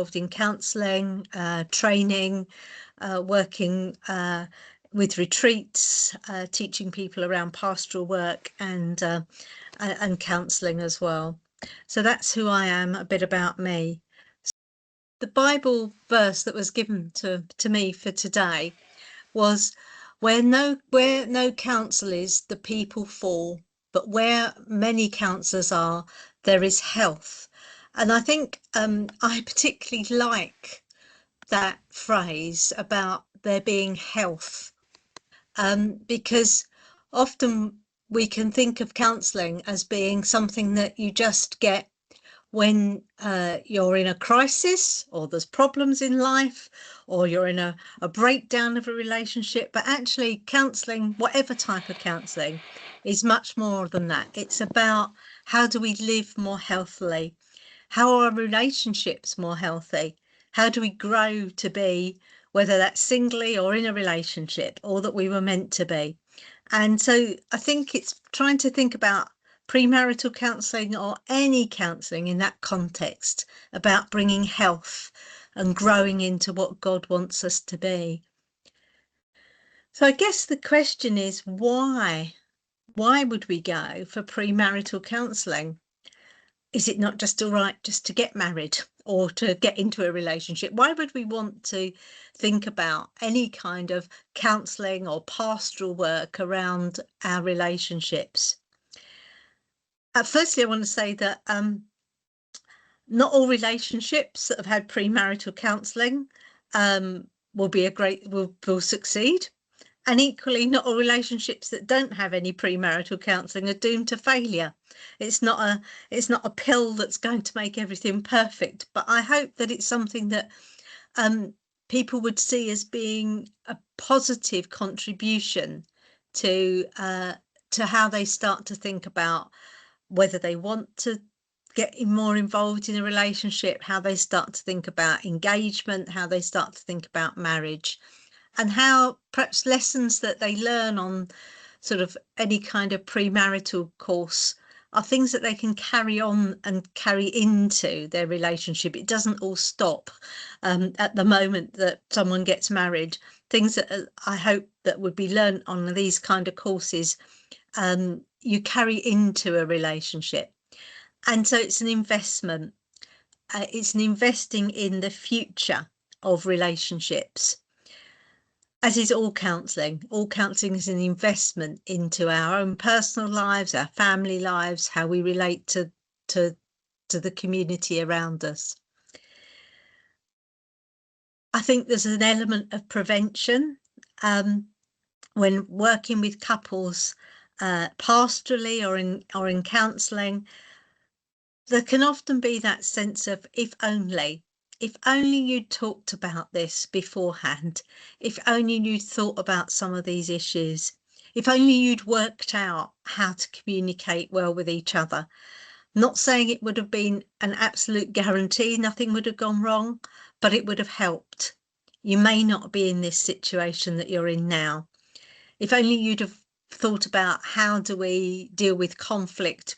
involved in counselling, training, working with retreats, teaching people around pastoral work and counselling as well. So that's who I am, a bit about me. The Bible verse that was given to me for today was, where no counsel is, the people fall, but where many counsellors are, there is health. And I think I particularly like that phrase about there being health, because often we can think of counselling as being something that you just get when you're in a crisis, or there's problems in life, or you're in a breakdown of a relationship. But actually counselling, whatever type of counselling, is much more than that. It's about how do we live more healthily? How are our relationships more healthy? How do we grow to be, whether that's singly or in a relationship, all that we were meant to be? And so I think it's trying to think about premarital counselling, or any counselling in that context, about bringing health and growing into what God wants us to be. So I guess the question is, why? Why would we go for premarital counselling? Is it not just all right just to get married or to get into a relationship? Why would we want to think about any kind of counselling or pastoral work around our relationships? Firstly, I want to say that not all relationships that have had premarital counselling will succeed, and equally, not all relationships that don't have any premarital counselling are doomed to failure. It's not a pill that's going to make everything perfect, but I hope that it's something that people would see as being a positive contribution to how they start to think about whether they want to get more involved in a relationship, how they start to think about engagement, how they start to think about marriage, and how perhaps lessons that they learn on sort of any kind of premarital course are things that they can carry on and carry into their relationship. It doesn't all stop at the moment that someone gets married. Things that I hope that would be learned on these kind of courses, you carry into a relationship. And so it's an investment. It's an investing in the future of relationships, as is all counselling. All counselling is an investment into our own personal lives, our family lives, how we relate to the community around us. I think there's an element of prevention when working with couples pastorally or in counselling. There can often be that sense of if only you'd talked about this beforehand, if only you'd thought about some of these issues, if only you'd worked out how to communicate well with each other. Not saying it would have been an absolute guarantee, nothing would have gone wrong, but it would have helped. You may not be in this situation that you're in now. If only you'd have thought about how do we deal with conflict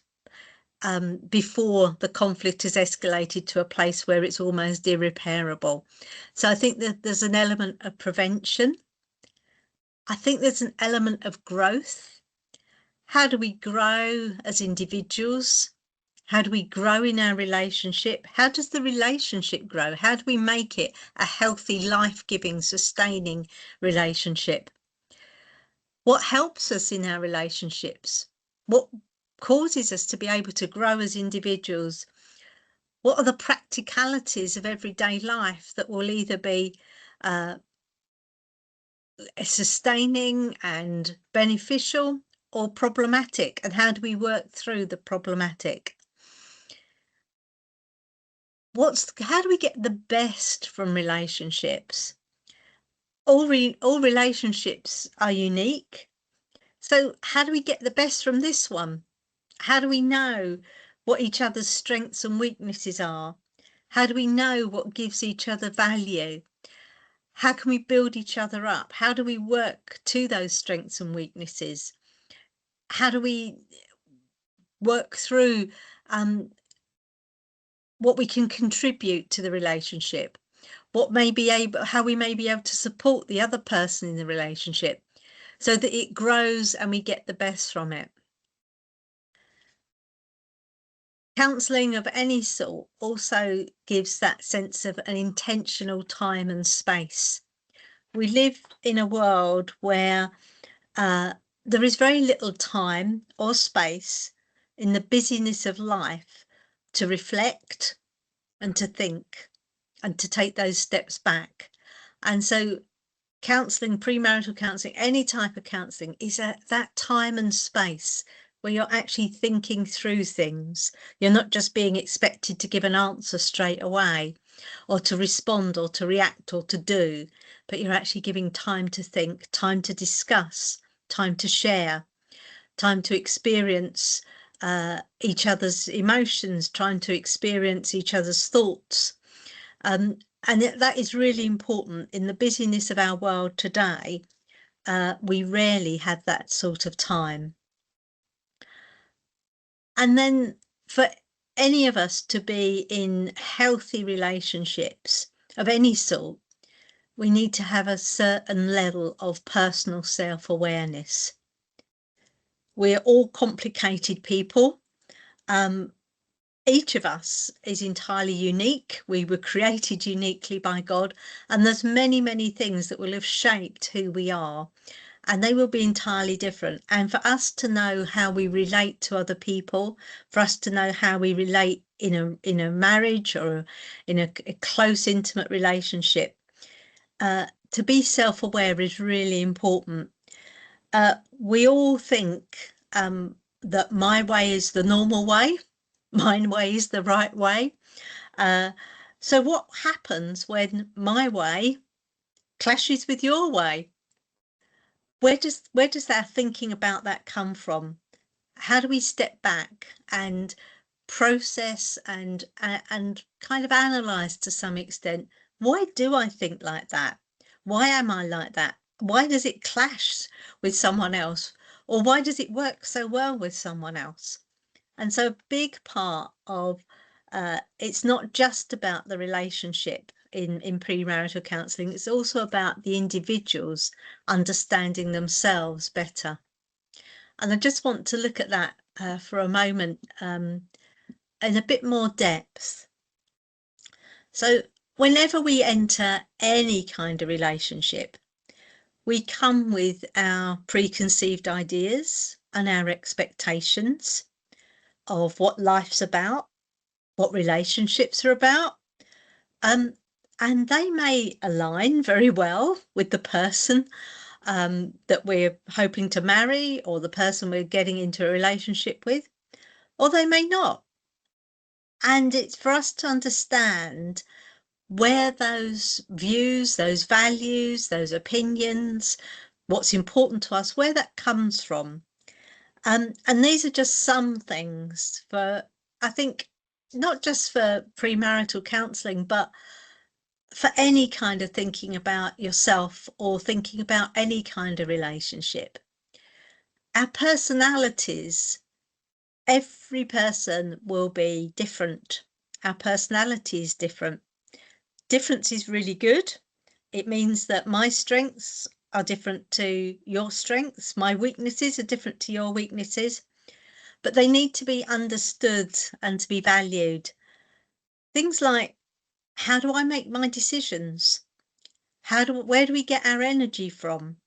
before the conflict has escalated to a place where it's almost irreparable. So I think that there's an element of prevention. I think there's an element of growth. How do we grow as individuals? How do we grow in our relationship? How does the relationship grow? How do we make it a healthy, life-giving, sustaining relationship? What helps us in our relationships? What causes us to be able to grow as individuals? What are the practicalities of everyday life that will either be sustaining and beneficial or problematic, and how do we work through the problematic? How do we get the best from relationships? All relationships are unique. So how do we get the best from this one? How do we know what each other's strengths and weaknesses are? How do we know what gives each other value? How can we build each other up? How do we work to those strengths and weaknesses? How do we work through what we can contribute to the relationship, how we may be able to support the other person in the relationship so that it grows and we get the best from it. Counselling of any sort also gives that sense of an intentional time and space. We live in a world where there is very little time or space in the busyness of life to reflect and to think and to take those steps back. And so counselling, premarital counselling, any type of counselling is that time and space where you're actually thinking through things. You're not just being expected to give an answer straight away or to respond or to react or to do, but you're actually giving time to think, time to discuss, time to share, time to experience each other's emotions, trying to experience each other's thoughts. And that is really important. In the busyness of our world today, we rarely have that sort of time. And then for any of us to be in healthy relationships of any sort, we need to have a certain level of personal self-awareness. We're all complicated people. Each of us is entirely unique. We were created uniquely by God, and there's many, many things that will have shaped who we are, and they will be entirely different. And for us to know how we relate to other people, for us to know how we relate in a marriage or in a close, intimate relationship, to be self-aware is really important. We all think that my way is the normal way, my way is the right way. So what happens when my way clashes with your way? Where does our thinking about that come from? How do we step back and process and kind of analyze to some extent? Why do I think like that? Why am I like that? Why does it clash with someone else? Or why does it work so well with someone else? And so a big part of it's not just about the relationship in premarital counselling, it's also about the individuals understanding themselves better. And I just want to look at that for a moment in a bit more depth. So whenever we enter any kind of relationship, we come with our preconceived ideas and our expectations of what life's about, what relationships are about. And they may align very well with the person that we're hoping to marry or the person we're getting into a relationship with, or they may not. And it's for us to understand where those views, those values, those opinions, what's important to us, where that comes from. And these are just some things for, I think, not just for premarital counselling, but for any kind of thinking about yourself or thinking about any kind of relationship. Our personalities, every person will be different. Our personality is different. Difference is really good. It means that my strengths are different to your strengths. My weaknesses are different to your weaknesses, but they need to be understood and to be valued. Things like, how do I make my decisions? Where do we get our energy from?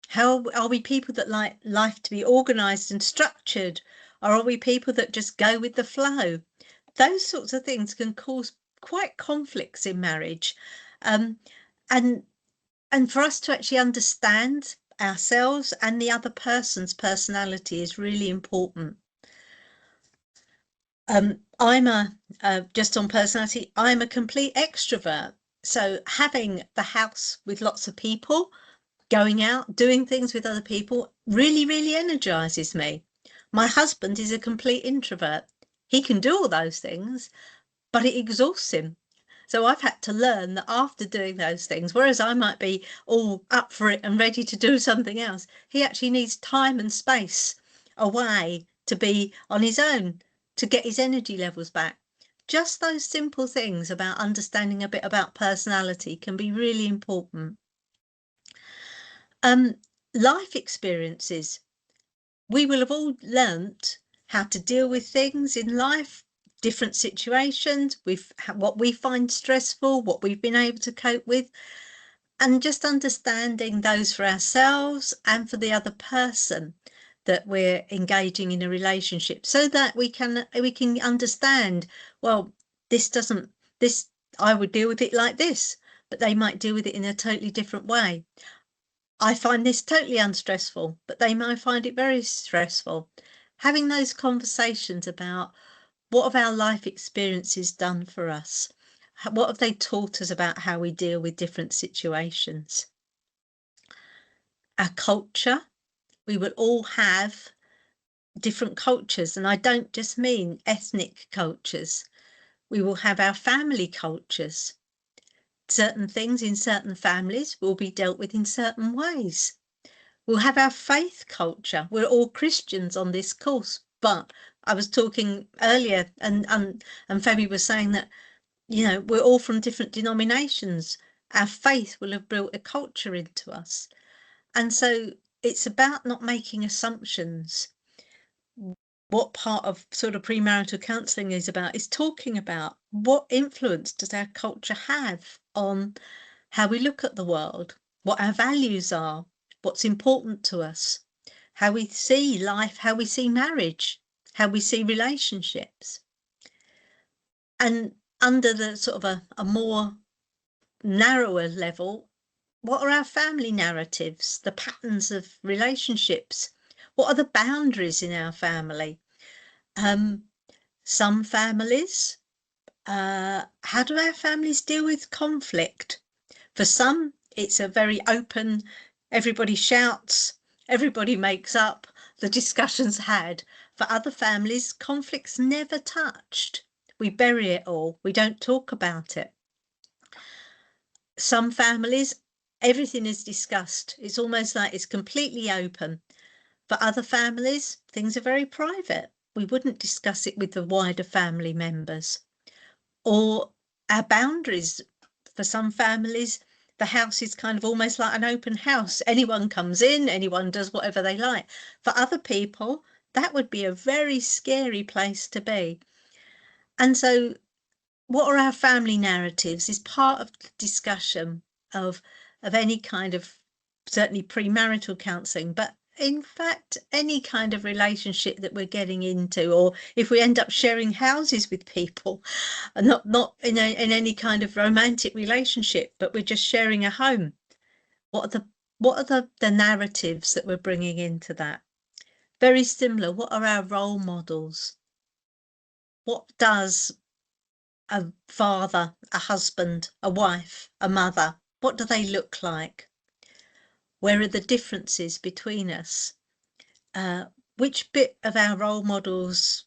How are we people that like life to be organised and structured, or are we people that just go with the flow? Those sorts of things can cause quite conflicts in marriage. And for us to actually understand ourselves and the other person's personality is really important. I'm just on personality, I'm a complete extrovert. So having the house with lots of people, going out, doing things with other people really, really energizes me. My husband is a complete introvert. He can do all those things, but it exhausts him. So I've had to learn that after doing those things, whereas I might be all up for it and ready to do something else, he actually needs time and space away to be on his own, to get his energy levels back. Just those simple things about understanding a bit about personality can be really important. Life experiences. We will have all learnt how to deal with things in life, different situations, what we find stressful, what we've been able to cope with, and just understanding those for ourselves and for the other person that we're engaging in a relationship, so that we can understand, well, this I would deal with it like this, but they might deal with it in a totally different way. I find this totally unstressful, but they might find it very stressful. Having those conversations about what have our life experiences done for us? What have they taught us about how we deal with different situations? Our culture, we will all have different cultures, and I don't just mean ethnic cultures. We will have our family cultures. Certain things in certain families will be dealt with in certain ways. We'll have our faith culture. We're all Christians on this course, but I was talking earlier, and Femi was saying that, you know, we're all from different denominations. Our faith will have built a culture into us. And so it's about not making assumptions. What part of sort of premarital counselling is about is talking about what influence does our culture have on how we look at the world, what our values are, what's important to us, how we see life, how we see marriage, how we see relationships. And under the sort of a more narrower level, what are our family narratives, the patterns of relationships? What are the boundaries in our family? Some families, how do our families deal with conflict? For some, it's a very open, everybody shouts, everybody makes up, the discussion's had. For other families, conflict's never touched. We bury it all, we don't talk about it. Some families, everything is discussed. It's almost like it's completely open. For other families, things are very private. We wouldn't discuss it with the wider family members. Or our boundaries. For some families, the house is kind of almost like an open house. Anyone comes in, anyone does whatever they like. For other people, that would be a very scary place to be. And so what are our family narratives is part of the discussion of any kind of, certainly premarital counselling, but in fact any kind of relationship that we're getting into, or if we end up sharing houses with people, not in any kind of romantic relationship, but we're just sharing a home. What are the narratives that we're bringing into that? Very similar. What are our role models? What does a father, a husband, a wife, a mother, what do they look like? Where are the differences between us? Which bit of our role models,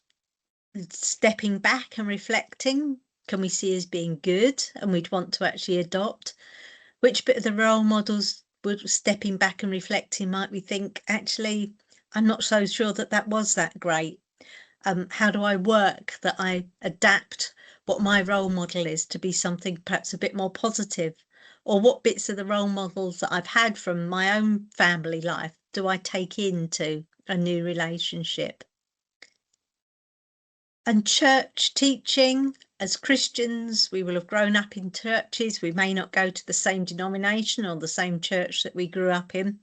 stepping back and reflecting, can we see as being good and we'd want to actually adopt? Which bit of the role models, would stepping back and reflecting, might we think, actually, I'm not so sure that was that great? How do I work that I adapt what my role model is to be something perhaps a bit more positive? Or what bits of the role models that I've had from my own family life do I take into a new relationship? And church teaching, as Christians, we will have grown up in churches. We may not go to the same denomination or the same church that we grew up in.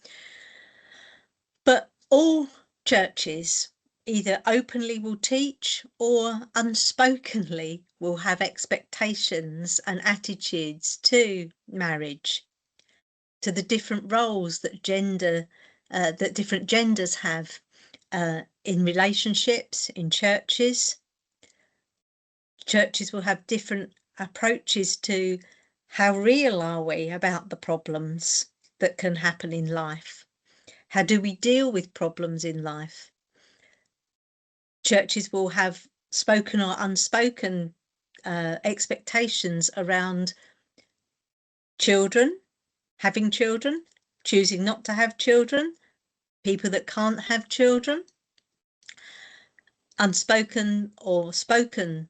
But all churches either openly will teach or unspokenly will have expectations and attitudes to marriage, to the different roles that different genders have in relationships, in churches. Churches will have different approaches to how real are we about the problems that can happen in life. How do we deal with problems in life? Churches will have spoken or unspoken expectations around children, having children, choosing not to have children, people that can't have children. Unspoken or spoken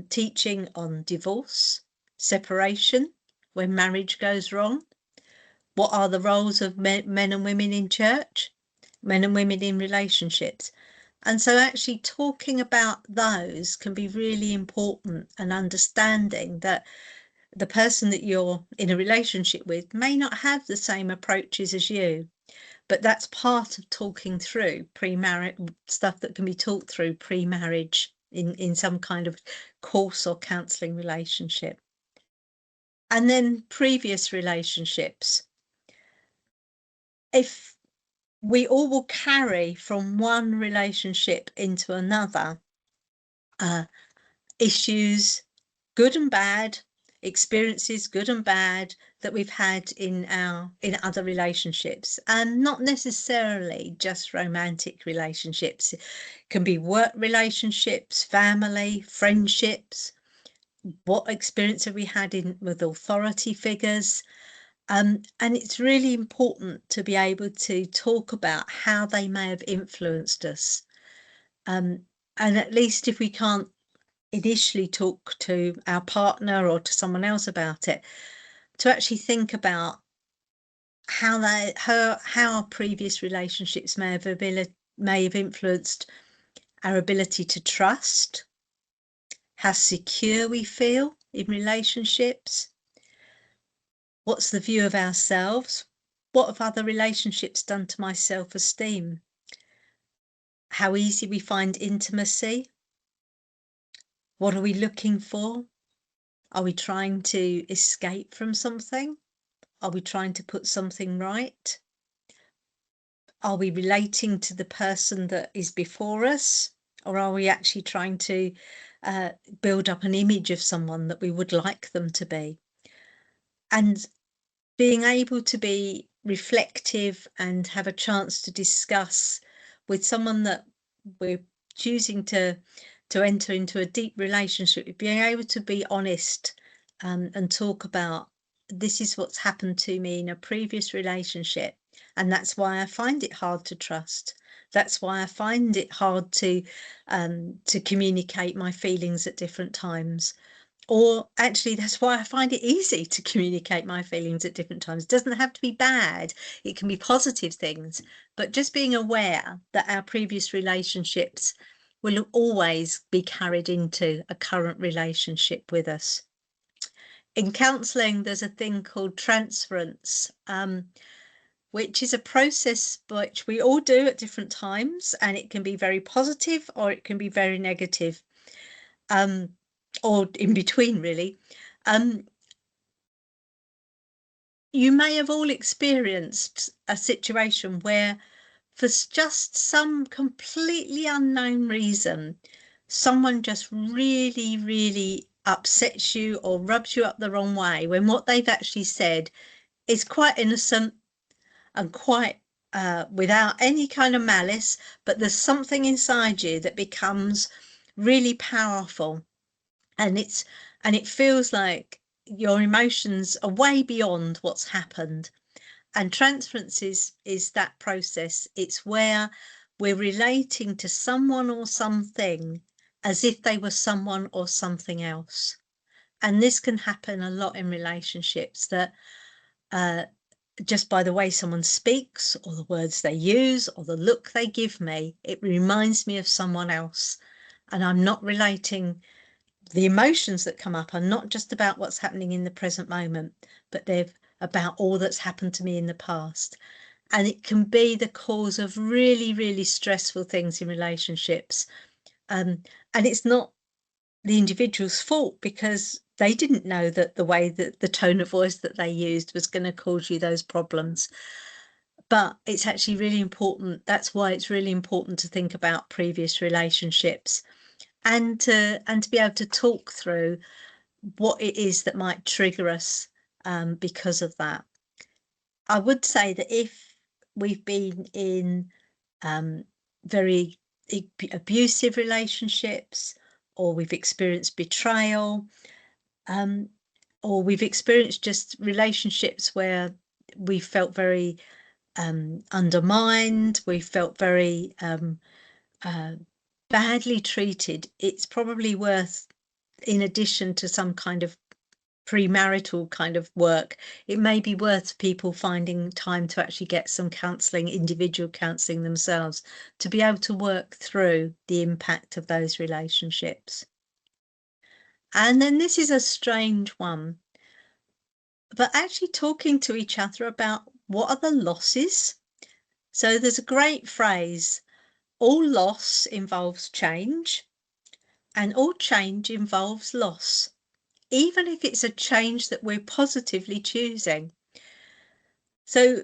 teaching on divorce, separation, when marriage goes wrong. What are the roles of men and women in church, men and women in relationships? And so actually talking about those can be really important, and understanding that the person that you're in a relationship with may not have the same approaches as you, but that's part of talking through pre-marriage stuff that can be talked through pre-marriage in some kind of course or counselling relationship. And then previous relationships. If we all will carry from one relationship into another issues, good and bad, experiences, good and bad, that we've had in other relationships, and not necessarily just romantic relationships. It can be work relationships, family, friendships. What experience have we had with authority figures? And it's really important to be able to talk about how they may have influenced us. And at least if we can't initially talk to our partner or to someone else about it, to actually think about how our previous relationships may have influenced our ability to trust, how secure we feel in relationships, what's the view of ourselves, what have other relationships done to my self-esteem, how easy we find intimacy, what are we looking for? Are we trying to escape from something? Are we trying to put something right? Are we relating to the person that is before us? Or are we actually trying to build up an image of someone that we would like them to be? And being able to be reflective and have a chance to discuss with someone that we're choosing to enter into a deep relationship, being able to be honest and talk about, this is what's happened to me in a previous relationship, and that's why I find it hard to trust. That's why I find it hard to communicate my feelings at different times. Or actually, that's why I find it easy to communicate my feelings at different times. It doesn't have to be bad. It can be positive things, but just being aware that our previous relationships will always be carried into a current relationship with us. In counselling, there's a thing called transference, which is a process which we all do at different times, and it can be very positive or it can be very negative, or in between, really. You may have all experienced a situation where, for just some completely unknown reason, someone just really, really upsets you or rubs you up the wrong way, when what they've actually said is quite innocent and quite without any kind of malice, but there's something inside you that becomes really powerful, and it feels like your emotions are way beyond what's happened. And transference is that process. It's where we're relating to someone or something as if they were someone or something else. And this can happen a lot in relationships, that just by the way someone speaks or the words they use or the look they give me, it reminds me of someone else. And I'm not relating. The emotions that come up are not just about what's happening in the present moment, but they're about all that's happened to me in the past. And it can be the cause of really, really stressful things in relationships. And it's not the individual's fault, because they didn't know that the way that the tone of voice that they used was going to cause you those problems. But it's actually really important. That's why it's really important to think about previous relationships, and to be able to talk through what it is that might trigger us because of that. I would say that if we've been in very abusive relationships, or we've experienced betrayal, or we've experienced just relationships where we felt very undermined, we felt very badly treated, it's probably worth in addition to some kind of premarital kind of work, it may be worth people finding time to actually get some counselling, individual counselling themselves, to be able to work through the impact of those relationships. And then this is a strange one, but actually talking to each other about what are the losses. So there's a great phrase, all loss involves change, and all change involves loss, even if it's a change that we're positively choosing. So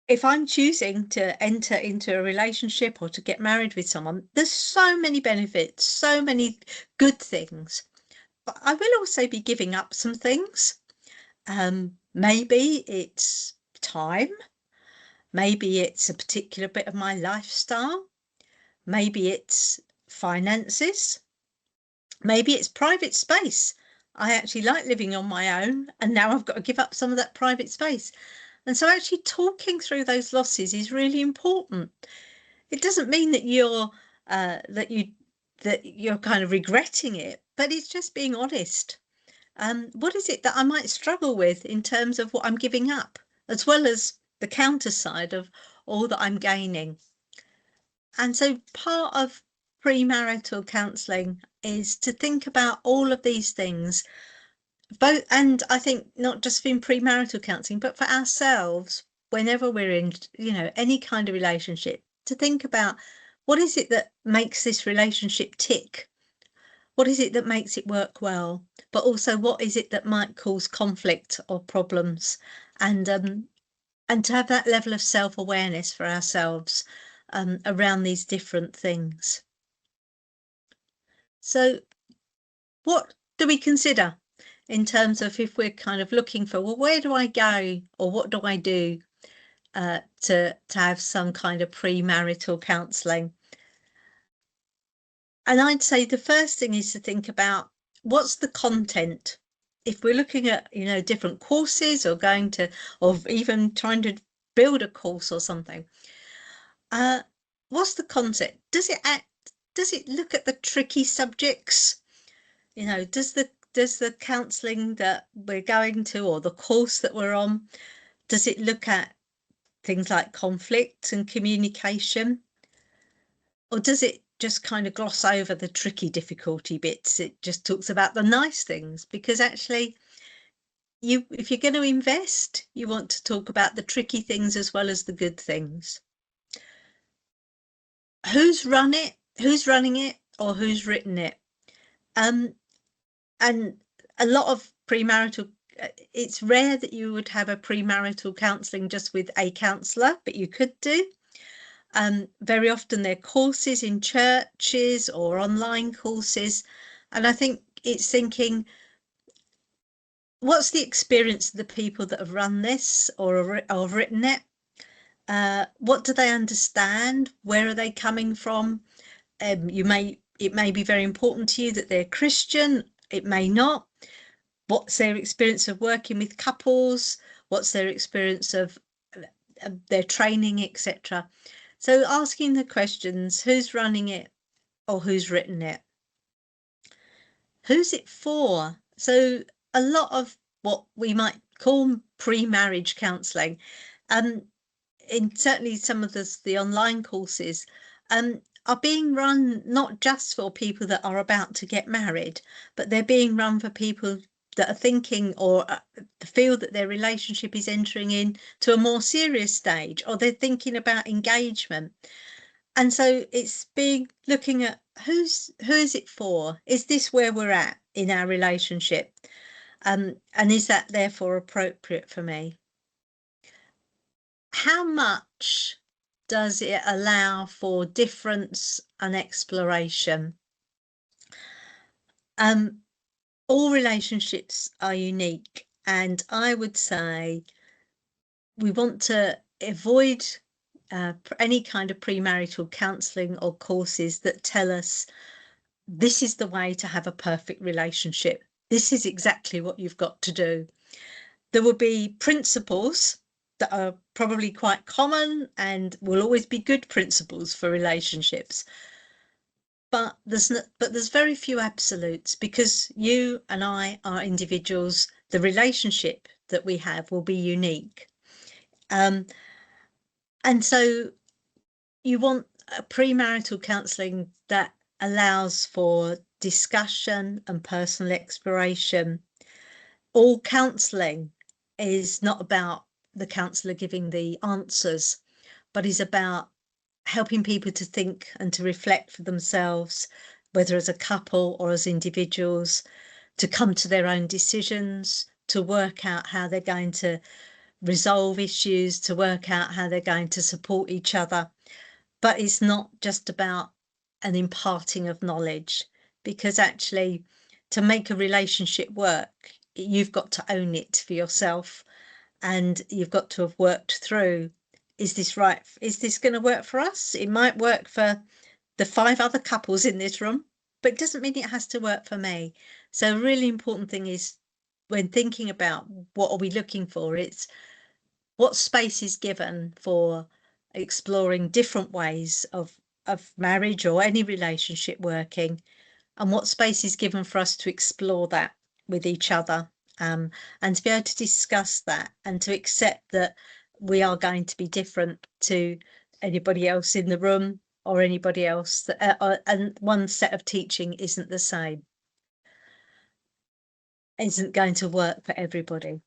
if I'm choosing to enter into a relationship or to get married with someone, there's so many benefits, so many good things. But I will also be giving up some things. Maybe it's time. Maybe it's a particular bit of my lifestyle. Maybe it's finances. Maybe it's private space. I actually like living on my own, and now I've got to give up some of that private space. And so actually talking through those losses is really important. It doesn't mean that you're kind of regretting it, but it's just being honest. What is it that I might struggle with in terms of what I'm giving up, as well as the counter side of all that I'm gaining? And so part of premarital counselling is to think about all of these things, both, and I think not just in premarital counselling, but for ourselves, whenever we're in, any kind of relationship, to think about what is it that makes this relationship tick? What is it that makes it work well? But also, what is it that might cause conflict or problems? And to have that level of self-awareness for ourselves around these different things. So what do we consider in terms of if we're kind of looking for, well, where do I go or what do I do to have some kind of premarital counselling? And I'd say the first thing is to think about what's the content. If we're looking at, different courses or going to, or even trying to build a course or something, what's the concept? Does it look at the tricky subjects? Does the counselling that we're going to or the course that we're on, does it look at things like conflict and communication? Or does it just kind of gloss over the tricky difficulty bits? It just talks about the nice things, because actually if you're going to invest, you want to talk about the tricky things as well as the good things. Who's running it, or who's written it? And a lot of premarital, it's rare that you would have a premarital counselling just with a counsellor, but you could do. Very often they're courses in churches or online courses. And I think it's thinking, what's the experience of the people that have run this or have written it? What do they understand? Where are they coming from? It may be very important to you that they're Christian. It may not. What's their experience of working with couples? What's their experience of their training, etc.? So asking the questions, who's running it or who's written it? Who's it for? So a lot of what we might call pre-marriage counselling, in certainly some of the online courses, are being run not just for people that are about to get married, but they're being run for people that are thinking or feel that their relationship is entering into a more serious stage, or they're thinking about engagement. And so it's looking at who is it for? Is this where we're at in our relationship? And is that therefore appropriate for me? How much does it allow for difference and exploration? All relationships are unique, and I would say we want to avoid any kind of premarital counselling or courses that tell us this is the way to have a perfect relationship. This is exactly what you've got to do. There will be principles that are probably quite common and will always be good principles for relationships. but there's very few absolutes, because you and I are individuals. The relationship that we have will be unique. And so you want a premarital counselling that allows for discussion and personal exploration. All counselling is not about the counsellor giving the answers, but is about helping people to think and to reflect for themselves, whether as a couple or as individuals, to come to their own decisions, to work out how they're going to resolve issues, to work out how they're going to support each other. But it's not just about an imparting of knowledge, because actually, to make a relationship work, you've got to own it for yourself, and you've got to have worked through, is this right? Is this going to work for us? It might work for the 5 other couples in this room, but it doesn't mean it has to work for me. So a really important thing is, when thinking about what are we looking for, it's what space is given for exploring different ways of marriage or any relationship working, and what space is given for us to explore that with each other, and to be able to discuss that, and to accept that we are going to be different to anybody else in the room, or anybody else that, and one set of teaching isn't the same, isn't going to work for everybody.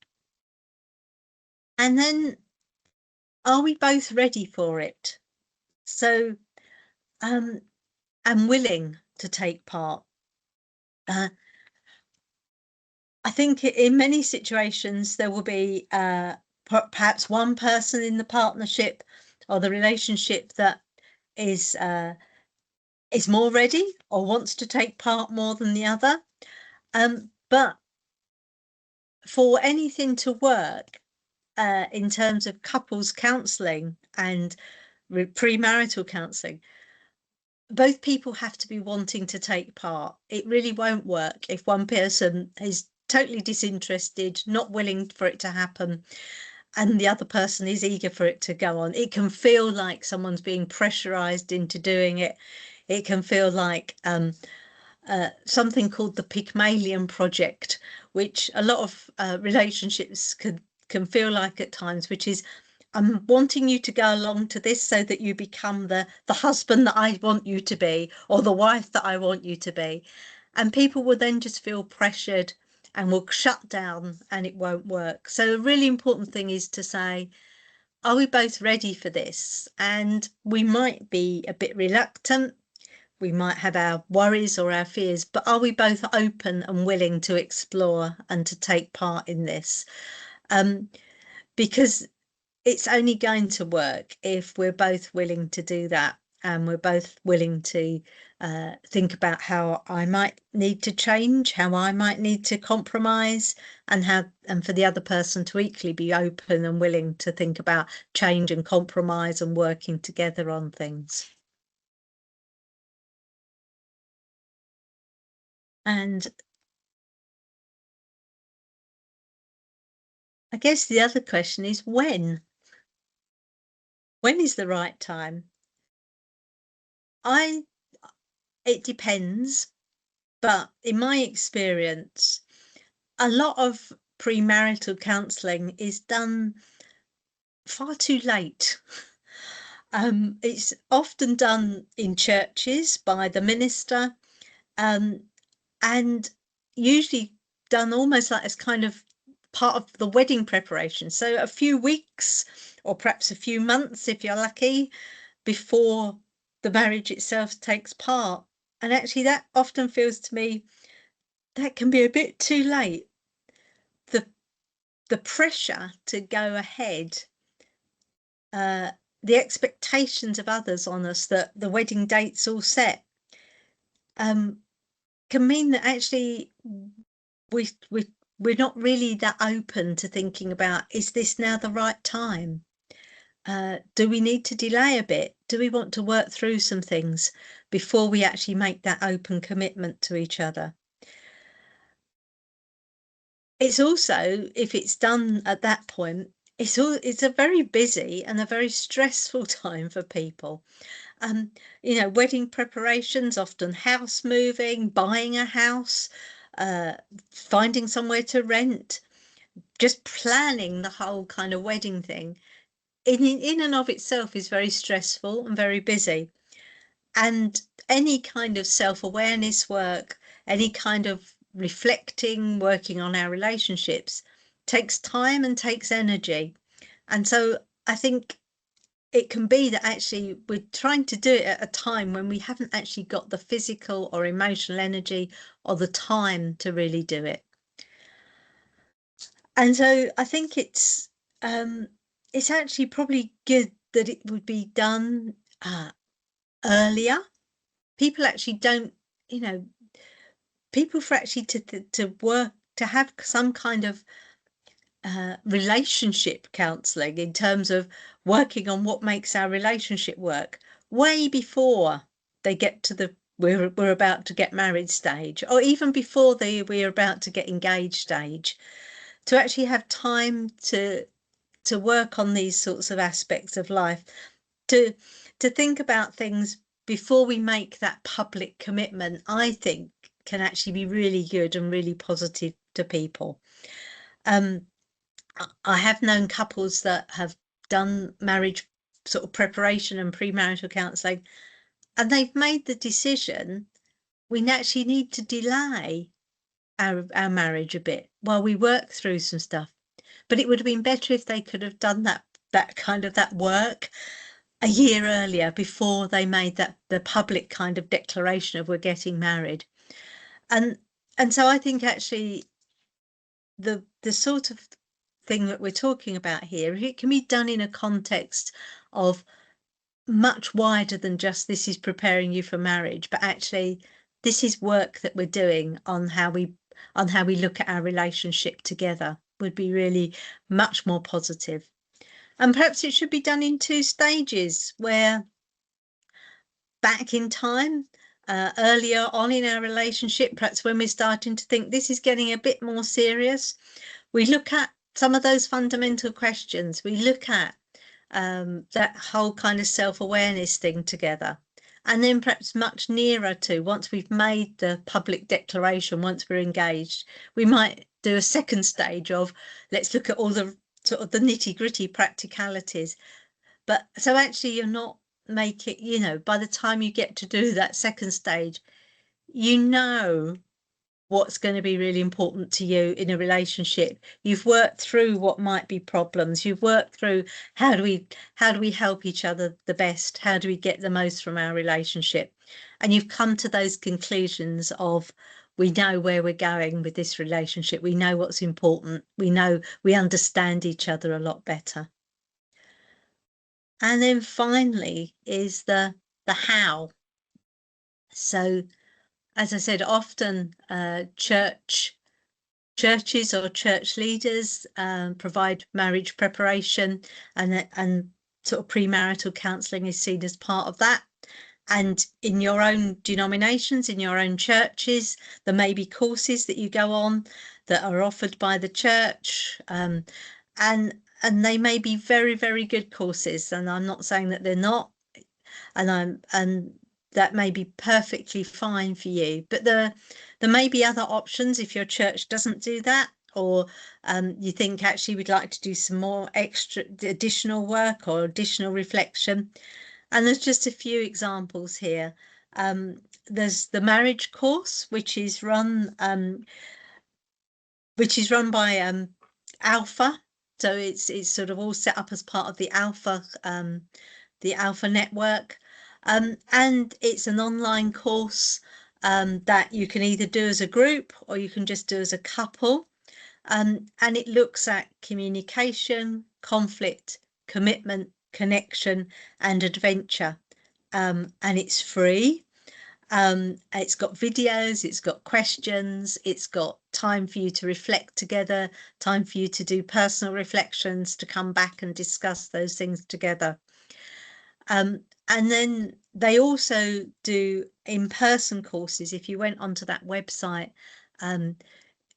And then, are we both ready for it? So and willing to take part. I think in many situations there will be perhaps one person in the partnership or the relationship that is more ready or wants to take part more than the other. But for anything to work in terms of couples counselling and premarital counselling, both people have to be wanting to take part. It really won't work if one person is totally disinterested, not willing for it to happen, and the other person is eager for it to go on. It can feel like someone's being pressurized into doing it. It can feel like something called the Pygmalion Project, which a lot of relationships can feel like at times, which is, I'm wanting you to go along to this so that you become the husband that I want you to be, or the wife that I want you to be. And people will then just feel pressured and will shut down, and it won't work. So a really important thing is to say, are we both ready for this? And we might be a bit reluctant. We might have our worries or our fears, but are we both open and willing to explore and to take part in this? Because it's only going to work if we're both willing to do that, and we're both willing to think about how I might need to change, how I might need to compromise, and for the other person to equally be open and willing to think about change and compromise and working together on things. And I guess the other question is when? When is the right time? It depends, but in my experience, a lot of premarital counselling is done far too late. It's often done in churches by the minister, and usually done almost like as kind of part of the wedding preparation. So a few weeks or perhaps a few months, if you're lucky, before the marriage itself takes part. And actually that often feels to me that can be a bit too late. The pressure to go ahead, the expectations of others on us that the wedding date's all set, can mean that actually we're not really that open to thinking about, is this now the right time? Do we need to delay a bit? Do we want to work through some things before we actually make that open commitment to each other? It's also, if it's done at that point, it's a very busy and a very stressful time for people. You know, wedding preparations, often house moving, buying a house, finding somewhere to rent, just planning the whole kind of wedding thing in and of itself is very stressful and very busy. And any kind of self-awareness work, any kind of reflecting, working on our relationships takes time and takes energy. And so I think it can be that actually we're trying to do it at a time when we haven't actually got the physical or emotional energy or the time to really do it. And so I think it's actually probably good that it would be done earlier. People actually don't, you know, people for actually to work, to have some kind of relationship counselling in terms of working on what makes our relationship work way before they get to the we're about to get married stage, or even before we're about to get engaged stage, to actually have time to work on these sorts of aspects of life, to think about things before we make that public commitment, I think can actually be really good and really positive to people. I have known couples that have done marriage sort of preparation and premarital counselling, and they've made the decision we actually need to delay our marriage a bit while we work through some stuff. But it would have been better if they could have done that kind of that work a year earlier, before they made the public kind of declaration of we're getting married. And so I think actually the sort of thing that we're talking about here, if it can be done in a context of much wider than just this is preparing you for marriage, but actually this is work that we're doing on how we look at our relationship together, would be really much more positive. And perhaps it should be done in 2 stages, where back in time, earlier on in our relationship, perhaps when we're starting to think this is getting a bit more serious, we look at some of those fundamental questions. We look at that whole kind of self-awareness thing together. And then perhaps much nearer to, once we've made the public declaration, once we're engaged, we might do a second stage of, let's look at all the sort of the nitty-gritty practicalities. But so actually you're not making, you know, by the time you get to do that second stage, you know what's going to be really important to you in a relationship. You've worked through what might be problems. You've worked through how do we help each other the best? How do we get the most from our relationship? And you've come to those conclusions of, we know where we're going with this relationship. We know what's important. We know we understand each other a lot better. And then finally is the how. So, as I said, often churches or church leaders provide marriage preparation, and sort of premarital counselling is seen as part of that. And in your own denominations, in your own churches, there may be courses that you go on that are offered by the church, and they may be very, very good courses. And I'm not saying that they're not, and that may be perfectly fine for you, but there may be other options if your church doesn't do that, or you think actually we'd like to do some more additional work or additional reflection. And there's just a few examples here. There's the marriage course, which is run by Alpha. So it's sort of all set up as part of the Alpha network. And it's an online course that you can either do as a group or you can just do as a couple. And it looks at communication, conflict, commitment, connection, and adventure. And it's free. It's got videos, it's got questions, it's got time for you to reflect together, time for you to do personal reflections, to come back and discuss those things together. And then they also do in-person courses. If you went onto that website,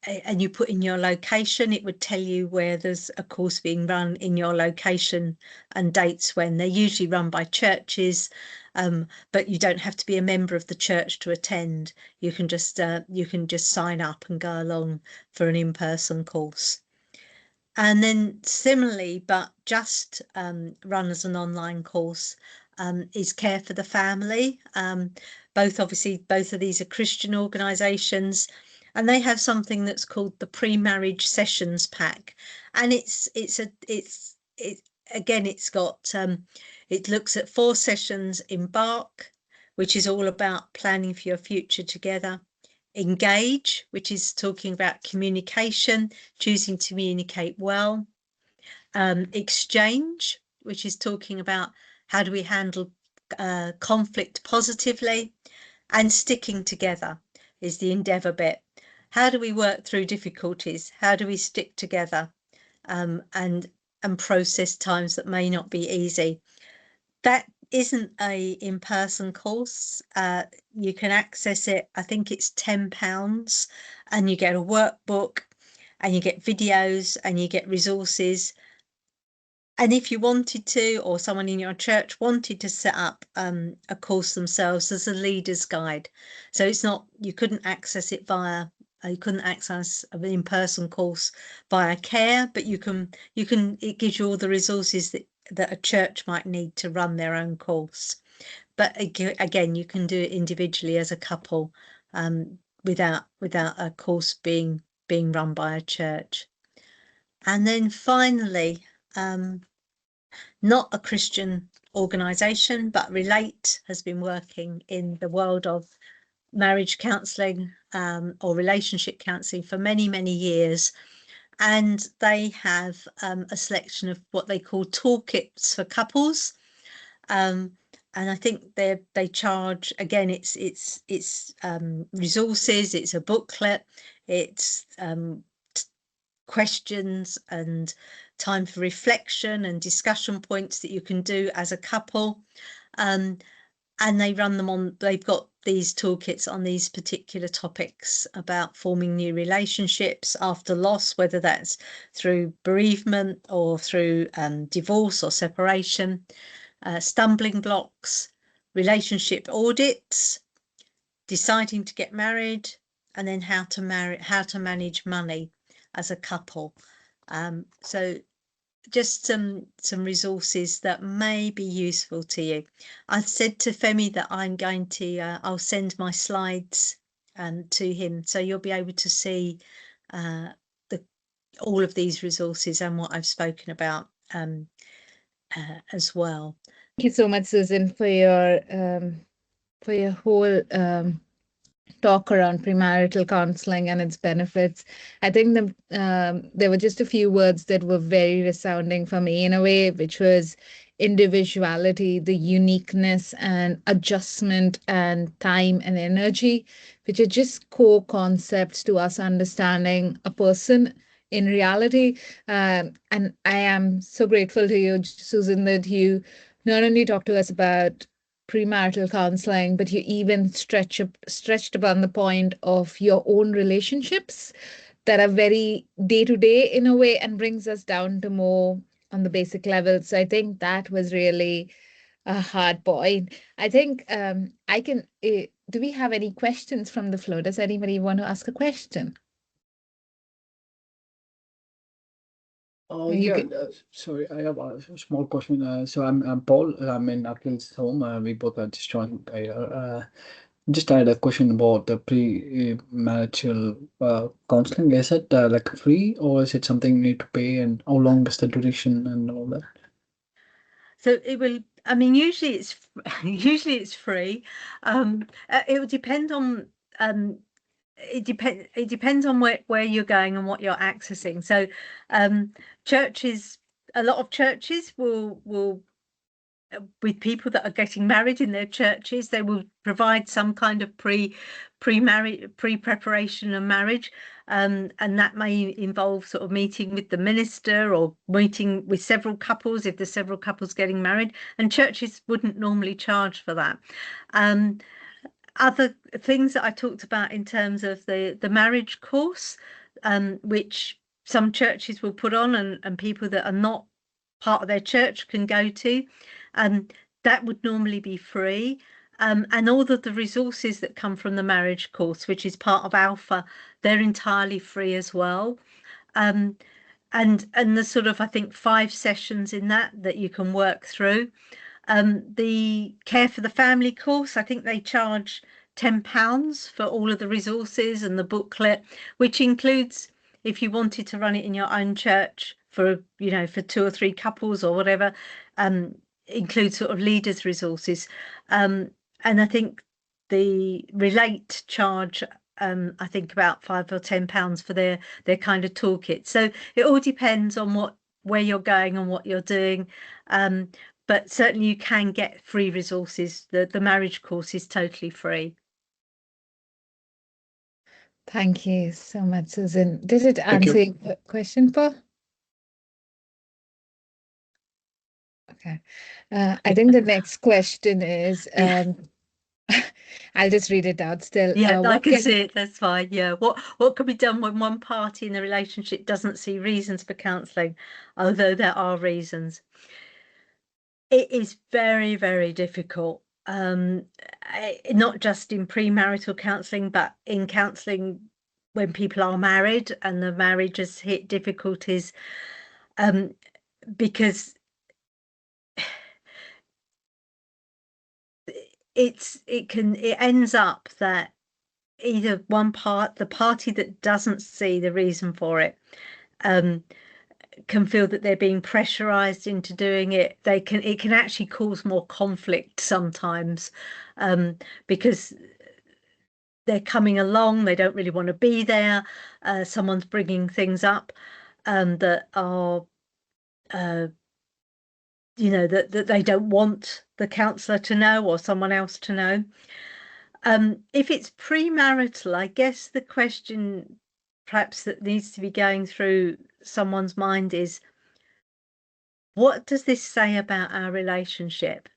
and you put in your location, it would tell you where there's a course being run in your location and dates when. They're usually run by churches, but you don't have to be a member of the church to attend. You can just sign up and go along for an in-person course. And then similarly, but just run as an online course, is Care for the Family. Both of these are Christian organisations, and they have something that's called the Pre-Marriage Sessions Pack, and it looks at 4 sessions: Embark, which is all about planning for your future together; Engage, which is talking about communication, choosing to communicate well; Exchange, which is talking about how do we handle conflict positively; and Sticking Together is the endeavour bit. How do we work through difficulties? How do we stick together and process times that may not be easy? That isn't a in-person course. You can access it, I think it's £10, and you get a workbook and you get videos and you get resources. And if you wanted to, or someone in your church wanted to set up a course themselves, there's a leader's guide. So it's not, you couldn't access it via, you couldn't access an in-person course via Care, but it gives you all the resources that a church might need to run their own course. But again, you can do it individually as a couple, without a course being run by a church. And then finally, not a Christian organisation, but Relate has been working in the world of marriage counselling or relationship counselling for many, many years. And they have a selection of what they call toolkits for couples. And I think they charge, again, it's resources, it's a booklet, it's questions and time for reflection and discussion points that you can do as a couple, and they run them on, they've got these toolkits on these particular topics about forming new relationships after loss, whether that's through bereavement or through divorce or separation, stumbling blocks, relationship audits, deciding to get married, and then how to manage money as a couple. So just some resources that may be useful to you. I've said to Femi that I'm going to I'll send my slides to him, so you'll be able to see all of these resources and what I've spoken about as well. Thank you so much, Susan, for your whole talk around premarital counselling and its benefits. I think there were just a few words that were very resounding for me in a way, which was individuality, the uniqueness and adjustment and time and energy, which are just core concepts to us understanding a person in reality. And I am so grateful to you, Susan, that you not only talked to us about premarital counseling, but you even stretched upon the point of your own relationships that are very day-to-day in a way, and brings us down to more on the basic level. So I think that was really a hard point. I think do we have any questions from the floor? Does anybody want to ask a question? Sorry, I have a small question. So I'm Paul. I'm in Akhil's home. We both are just joined. Just had a question about the premarital counseling. Is it like free, or is it something you need to pay, and how long is the duration and all that? So it will, I mean, usually it's free. It will depend on it depends on where you're going and what you're accessing. So churches, a lot of churches will with people that are getting married in their churches, they will provide some kind of pre-preparation and marriage, and that may involve sort of meeting with the minister or meeting with several couples if there's several couples getting married, and churches wouldn't normally charge for that. Other things that I talked about in terms of the marriage course, which some churches will put on, and people that are not part of their church can go to. That would normally be free. And all of the resources that come from the marriage course, which is part of Alpha, they're entirely free as well. And there's sort of, I think, 5 sessions in that you can work through. The Care for the Family course, I think they charge £10 for all of the resources and the booklet, which includes, if you wanted to run it in your own church for 2 or 3 couples or whatever, includes sort of leaders' resources. And I think the Relate charge, I think about £5 or £10 for their kind of toolkit. So it all depends on where you're going and what you're doing. But certainly you can get free resources. The marriage course is totally free. Thank you so much, Susan. Did it answer your question, Paul? Okay. I think the next question is, I'll just read it out still. Yeah, I can see it. That's fine. Yeah. What can be done when one party in the relationship doesn't see reasons for counselling, although there are reasons? It is very, very difficult. Not just in premarital counselling, but in counselling when people are married and the marriage has hit difficulties, because it ends up that either the party that doesn't see the reason for it, can feel that they're being pressurized into doing it. It can actually cause more conflict sometimes, because they're coming along, they don't really want to be there. Someone's bringing things up that are that they don't want the counsellor to know or someone else to know. If it's premarital, I guess the question perhaps that needs to be going through someone's mind is, what does this say about our relationship?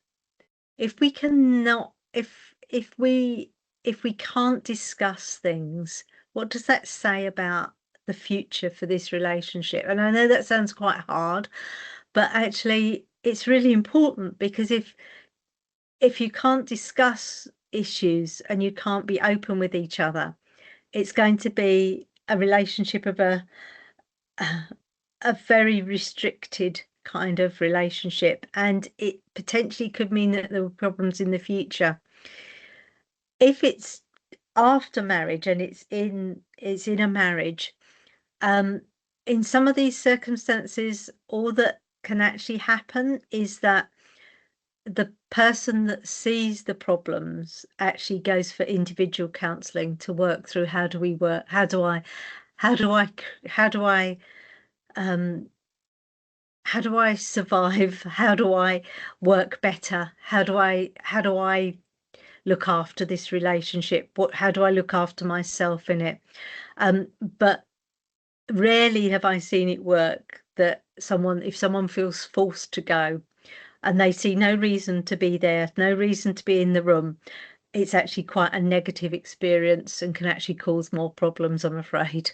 If we cannot, if we can't discuss things, what does that say about the future for this relationship? And I know that sounds quite hard, but actually it's really important, because if you can't discuss issues and you can't be open with each other, it's going to be a relationship of a very restricted kind of relationship, and it potentially could mean that there were problems in the future. If it's after marriage and it's in a marriage, in some of these circumstances, all that can actually happen is that the person that sees the problems actually goes for individual counselling to work through, how do we work, how do I survive, how do I work better, how do I look after this relationship, how do I look after myself in it. But rarely have I seen it work that if someone feels forced to go and they see no reason to be there, no reason to be in the room, it's actually quite a negative experience and can actually cause more problems, I'm afraid.